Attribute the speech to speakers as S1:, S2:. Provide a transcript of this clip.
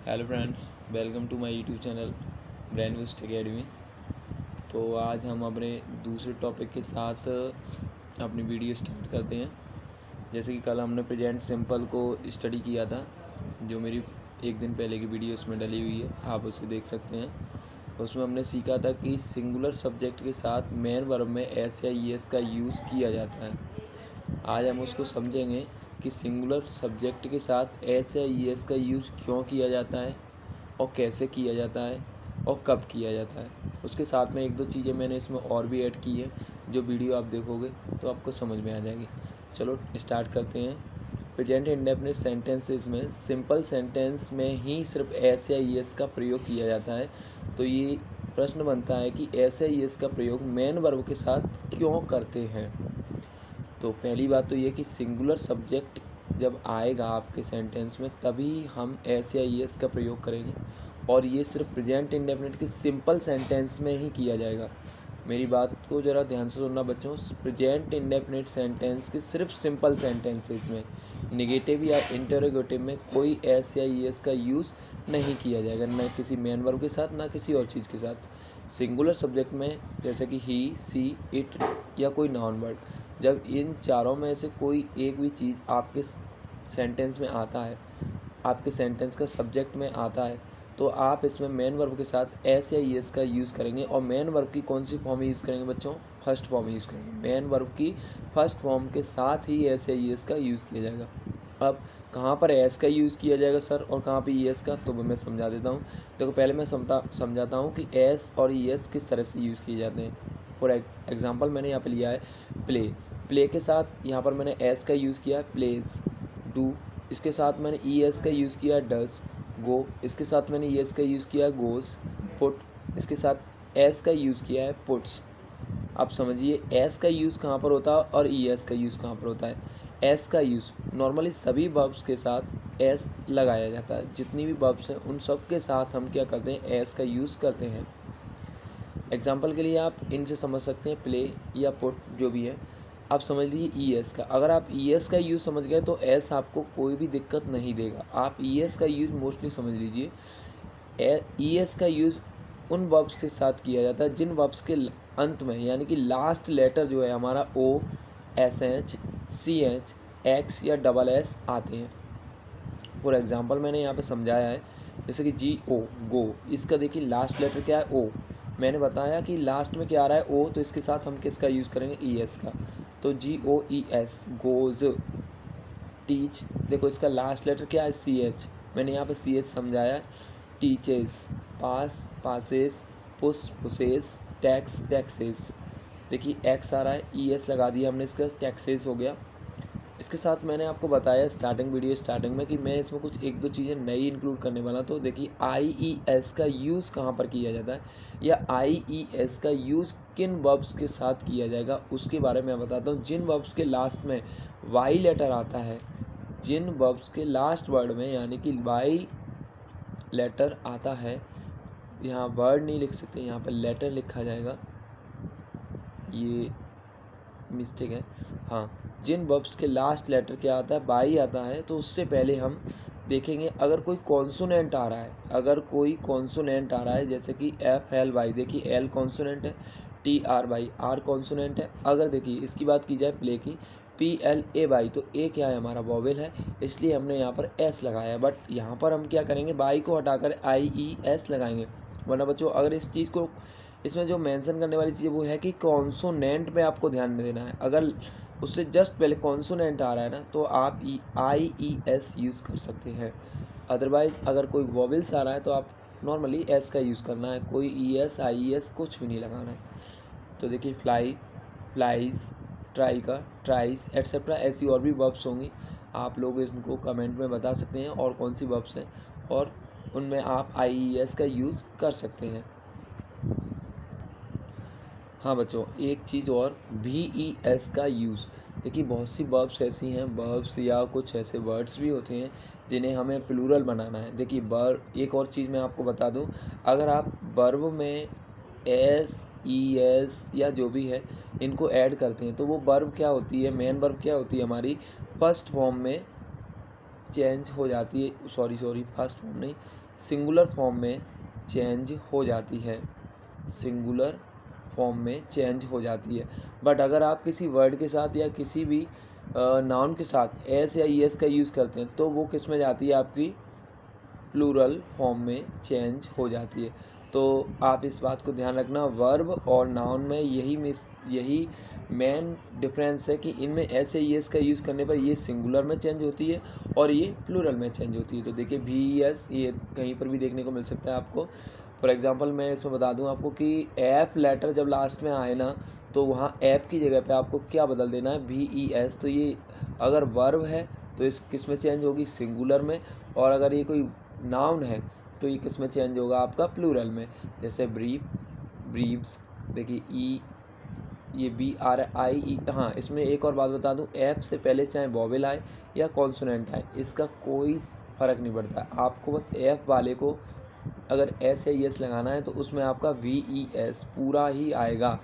S1: Hello friends, welcome to my YouTube channel Brain Boost Academy. तो आज हम अपने दूसरे टॉपिक के साथ अपनी वीडियो स्टार्ट करते हैं। जैसे कि कल हमने प्रेजेंट सिंपल को स्टडी किया था, जो मेरी एक दिन पहले की वीडियो उसमें डली हुई है, आप उसे देख सकते हैं। उसमें हमने सीखा था कि सिंगुलर सब्जेक्ट के साथ मेन वर्ब में एस या ई एस का यूज़ किया जाता है। आज हम उसको समझेंगे कि सिंगुलर सब्जेक्ट के साथ एस या ई एस का यूज़ क्यों किया जाता है और कैसे किया जाता है और कब किया जाता है। उसके साथ में एक दो चीज़ें मैंने इसमें और भी ऐड की है, जो वीडियो आप देखोगे तो आपको समझ में आ जाएगी। चलो स्टार्ट करते हैं। प्रेजेंट इंडेफिनिट सेंटेंसेस में सिंपल सेंटेंस में ही सिर्फ एस या ई एस का प्रयोग किया जाता है। तो ये प्रश्न बनता है कि एस या ई एस का प्रयोग मेन वर्ब के साथ क्यों करते हैं। तो पहली बात तो ये कि सिंगुलर सब्जेक्ट जब आएगा आपके सेंटेंस में तभी हम एस या ई एस का प्रयोग करेंगे, और ये सिर्फ प्रेजेंट इंडेफिनिट के सिंपल सेंटेंस में ही किया जाएगा। मेरी बात को ज़रा ध्यान से सुनना बच्चों। प्रेजेंट इंडेफिनिट सेंटेंस के सिर्फ सिंपल सेंटेंसेस में, नेगेटिव या इंटरोगेटिव में कोई एस या ई एस का यूज़ नहीं किया जाएगा, न किसी मेन वर्ब के साथ ना किसी और चीज़ के साथ। सिंगुलर सब्जेक्ट में जैसे कि ही, सी, इट या कोई नाउन वर्ड, जब इन चारों में से कोई एक भी चीज़ आपके सेंटेंस में आता है, आपके सेंटेंस का सब्जेक्ट में आता है, तो आप इसमें मेन वर्ब के साथ एस या ई एस का यूज़ करेंगे। और मेन वर्ब की कौन सी फॉर्म यूज़ करेंगे बच्चों? फर्स्ट फॉर्म यूज़ करेंगे। मेन वर्ब की फर्स्ट फॉर्म के साथ ही एस या ई एस का यूज़ किया जाएगा। अब कहाँ पर एस का यूज़ किया जाएगा सर और कहाँ पे ई एस का, तो मैं समझा देता हूँ। देखो पहले मैं समझाता हूँ कि एस और ई एस किस तरह से यूज़ किए जाते हैं। फॉर एग्जाम्पल मैंने यहाँ पे लिया है प्ले। प्ले के साथ यहाँ पर मैंने एस का यूज़ किया है, प्लेज। डू, इसके साथ मैंने ई एस का यूज़ किया है, डज। गो, इसके साथ मैंने ई एस का यूज़ किया है, गोज़। पुट, इसके साथ एस का यूज़ किया है, पुट्स। अब समझिए एस का यूज़ कहाँ पर होता है और ई एस का यूज़ कहाँ पर होता है। एस का यूज़ नॉर्मली सभी वर्ब्स के साथ एस लगाया जाता है। जितनी भी वर्ब्स हैं उन सब के साथ हम क्या करते हैं, एस का यूज़ करते हैं। एग्जाम्पल के लिए आप इनसे समझ सकते हैं, प्ले या पुट जो भी है। आप समझ लीजिए ई एस का, अगर आप ई एस का यूज़ समझ गए तो एस आपको कोई भी दिक्कत नहीं देगा। आप ई एस का यूज़ मोस्टली समझ लीजिए। ई एस का यूज़ उन वर्ब्स के साथ किया जाता है जिन वर्ब्स के अंत में, यानी कि लास्ट लेटर जो है हमारा O, S H, C H, X या डबल एस आते हैं। फॉर एग्जांपल मैंने यहाँ पे समझाया है, जैसे कि जी ओ, गो, इसका देखिए लास्ट लेटर क्या है, ओ। मैंने बताया कि लास्ट में क्या आ रहा है, ओ, तो इसके साथ हम किसका यूज़ करेंगे, ई एस का। तो जी ओ ई एस, गोज। टीच, देखो इसका लास्ट लेटर क्या है, सी एच। मैंने यहाँ पे सी एच समझाया। Teaches, pass, passes, push, pushes, tax, taxes. देखिए एक्स आ रहा है, ई एस लगा दिया हमने, इसका टैक्सेस हो गया। इसके साथ मैंने आपको बताया वीडियो स्टार्टिंग में कि मैं इसमें कुछ एक दो चीज़ें नई इंक्लूड करने वाला। तो देखिए आई ई एस का यूज़ कहाँ पर किया जाता है, या आई ई एस का यूज़ किन वर्ब्स के साथ किया जाएगा उसके बारे में मैं बताता हूँ। जिन वर्ब्स के लास्ट में वाई लेटर आता है, जिन वर्ब्स के लास्ट वर्ड में यानी कि वाई लेटर आता है, यहाँ वर्ड नहीं लिख सकते, यहाँ पर लेटर लिखा जाएगा, ये मिस्टेक है। हाँ, जिन वर्ब्स के लास्ट लेटर क्या आता है, बाई आता है, तो उससे पहले हम देखेंगे अगर कोई कॉन्सोनेंट आ रहा है, अगर कोई कॉन्सोनेंट आ रहा है, जैसे कि एफ एल वाई, देखिए एल कॉन्सोनेंट है, T R Y, R consonant है। अगर देखिए इसकी बात की जाए प्ले की, पी एल ए वाई, तो ए क्या है हमारा वॉवेल है, इसलिए हमने यहाँ पर एस लगाया है। बट यहाँ पर हम क्या करेंगे, बाई को हटाकर आई ई एस लगाएंगे। वरना बच्चों अगर इस चीज़ को, इसमें जो मेंशन करने वाली चीज़ वो है कि कॉन्सोनेंट में आपको ध्यान देना है। अगर उससे जस्ट पहले कॉन्सोनेंट आ रहा है ना, तो आप आई ई एस यूज़ कर सकते हैं। अदरवाइज़ अगर कोई वॉवेल्स आ रहा है तो आप नॉर्मली एस का यूज़ करना है, कोई E S I E S कुछ भी नहीं लगाना है। तो देखिए फ्लाई, फ्लाइज, ट्राई का ट्राइज एट्सेट्रा, ऐसी और भी वर्ब्स होंगी। आप लोग इनको कमेंट में बता सकते हैं और कौन सी वर्ब्स हैं, और उनमें आप आई ई एस का यूज़ कर सकते हैं। हाँ बच्चों, एक चीज़ और, वी ई एस का यूज़। देखिए बहुत सी वर्ब्स ऐसी हैं, वर्ब्स या कुछ ऐसे वर्ड्स भी होते हैं जिन्हें हमें प्लूरल बनाना है। देखिए एक और चीज़ मैं आपको बता दूं, अगर आप वर्ब में एस, ई एस या जो भी है इनको ऐड करते हैं तो वो वर्ब क्या होती है, मेन वर्ब क्या होती है हमारी, फर्स्ट फॉर्म में चेंज हो जाती है, सॉरी फर्स्ट फॉर्म नहीं, सिंगुलर फॉर्म में चेंज हो जाती है, सिंगुलर फॉर्म में चेंज हो जाती है। बट अगर आप किसी वर्ड के साथ या किसी भी नाउन के साथ एस या ई एस का यूज़ करते हैं तो वो किस में जाती है, आपकी प्लूरल फॉर्म में चेंज हो जाती है। तो आप इस बात को ध्यान रखना, वर्ब और नाउन में यही मेन डिफरेंस है कि इनमें एस या ई एस का यूज़ करने पर ये सिंगुलर में चेंज होती है और ये प्लूरल में चेंज होती है। तो देखिए वी ई एस ये कहीं पर भी देखने को मिल सकता है आपको। फॉर एग्जांपल मैं इसमें बता दूं आपको कि ऐप लेटर जब लास्ट में आए ना, तो वहाँ ऐप की जगह पे आपको क्या बदल देना है, वी ई एस। तो ये अगर वर्ब है तो इस किस में चेंज होगी, सिंगुलर में। और अगर ये कोई नाउन है तो ये किस में चेंज होगा, आपका प्लूरल में। जैसे ब्रीफ, ब्रीव्स, देखिए ई, ये बी आर आई ई। हाँ, इसमें एक और बात बता दूं, ऐप से पहले चाहे वॉवेल आए या कॉन्सोनेंट आए, इसका कोई फ़र्क नहीं पड़ता। आपको बस ऐप वाले को अगर एस या एस लगाना है तो उसमें आपका वी ई एस पूरा ही आएगा।